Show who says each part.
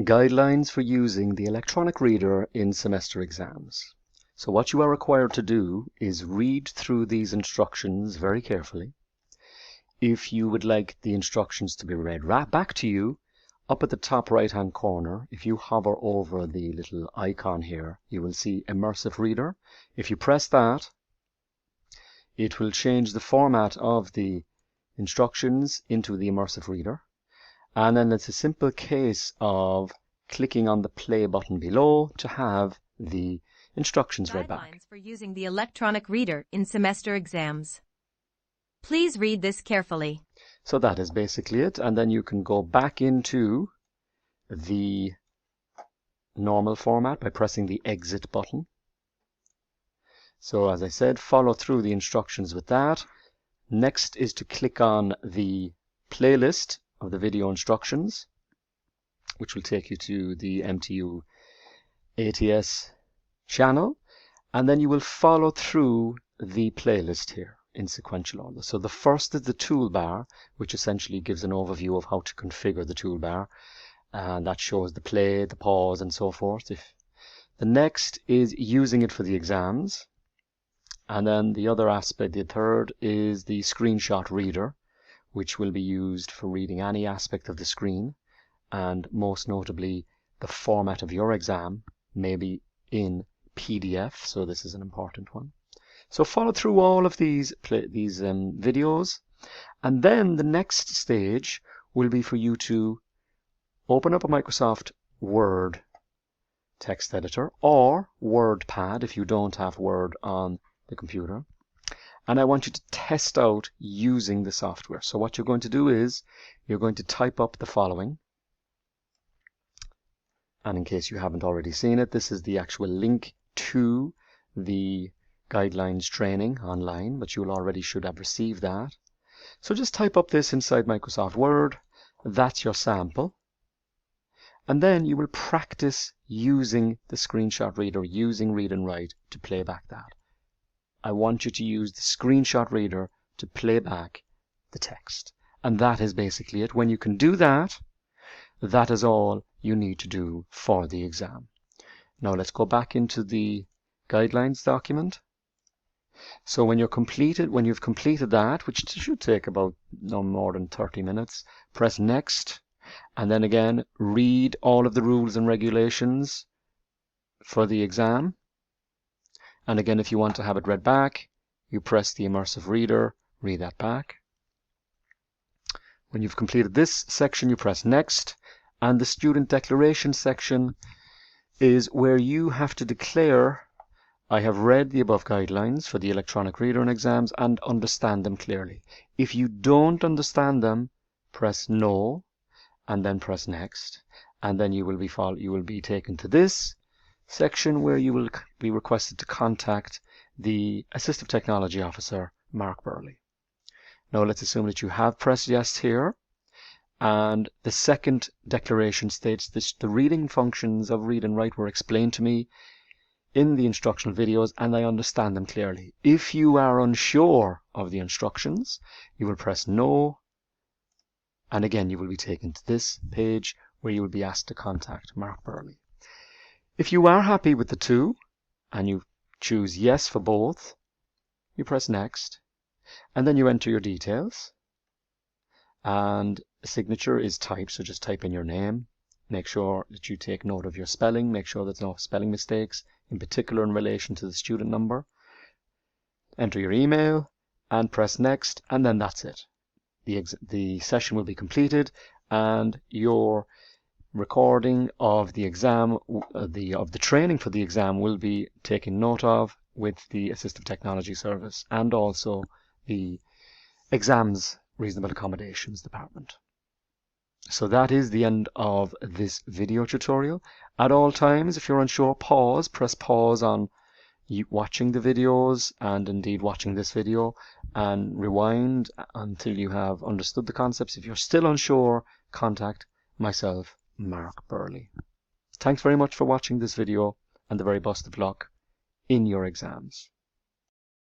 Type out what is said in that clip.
Speaker 1: Guidelines for using the electronic reader in semester exams. So what you are required to do is read through these instructions very carefully. If you would like the instructions to be read back to you, up at the top right hand corner, if you hover over the little icon here, you will see Immersive Reader. If you press that, it will change the format of the instructions into the Immersive Reader. And then it's a simple case of clicking on the play button below to have the instructions read back.
Speaker 2: Guidelines for using the electronic reader in semester exams. Please read this carefully.
Speaker 1: So that is basically it. And then you can go back into the normal format by pressing the exit button. So as I said, follow through the instructions with that. Next is to click on the playlist of the video instructions, which will take you to the MTU ATS channel, and then you will follow through the playlist here in sequential order. So the first is the toolbar, which essentially gives an overview of how to configure the toolbar, and that shows the play, the pause, and so forth. The next is using it for the exams, and then the other aspect, the third, is the screenshot reader, which will be used for reading any aspect of the screen, and most notably the format of your exam may be in PDF, so this is an important one. So follow through all of these videos, and then the next stage will be for you to open up a Microsoft Word text editor or WordPad if you don't have Word on the computer. And I want you to test out using the software. So what you're going to do is you're going to type up the following. And in case you haven't already seen it, this is the actual link to the guidelines training online, but you already should have received that. So just type up this inside Microsoft Word. That's your sample. And then you will practice using the screenshot reader, using Read and Write to play back that. I want you to use the screenshot reader to play back the text. And that is basically it. When you can do that, that is all you need to do for the exam. Now let's go back into the guidelines document. So when you've completed that, which should take about no more than 30 minutes, press Next, and then again read all of the rules and regulations for the exam. And again, if you want to have it read back, you press the Immersive Reader, read that back. When you've completed this section, you press Next, and the Student Declaration section is where you have to declare, I have read the above guidelines for the electronic reader in exams and understand them clearly. If you don't understand them, press No, and then press Next, and then you will be taken to this section where you will be requested to contact the Assistive Technology Officer, Mark Burley. Now let's assume that you have pressed yes here, and the second declaration states that the reading functions of Read and Write were explained to me in the instructional videos and I understand them clearly. If you are unsure of the instructions, you will press No, and again you will be taken to this page where you will be asked to contact Mark Burley. If you are happy with the two, and you choose yes for both, you press Next, and then you enter your details. And the signature is typed, so just type in your name. Make sure that you take note of your spelling. Make sure there's no spelling mistakes, in particular in relation to the student number. Enter your email, and press Next, and then that's it. The session will be completed, and your recording of the exam, of the training for the exam will be taken note of with the Assistive Technology Service and also the Exams Reasonable Accommodations Department. So that is the end of this video tutorial. At all times, if you're unsure, press pause on watching the videos and indeed watching this video, and rewind until you have understood the concepts. If you're still unsure, contact myself, Mark Burley. Thanks very much for watching this video, and the very best of luck in your exams.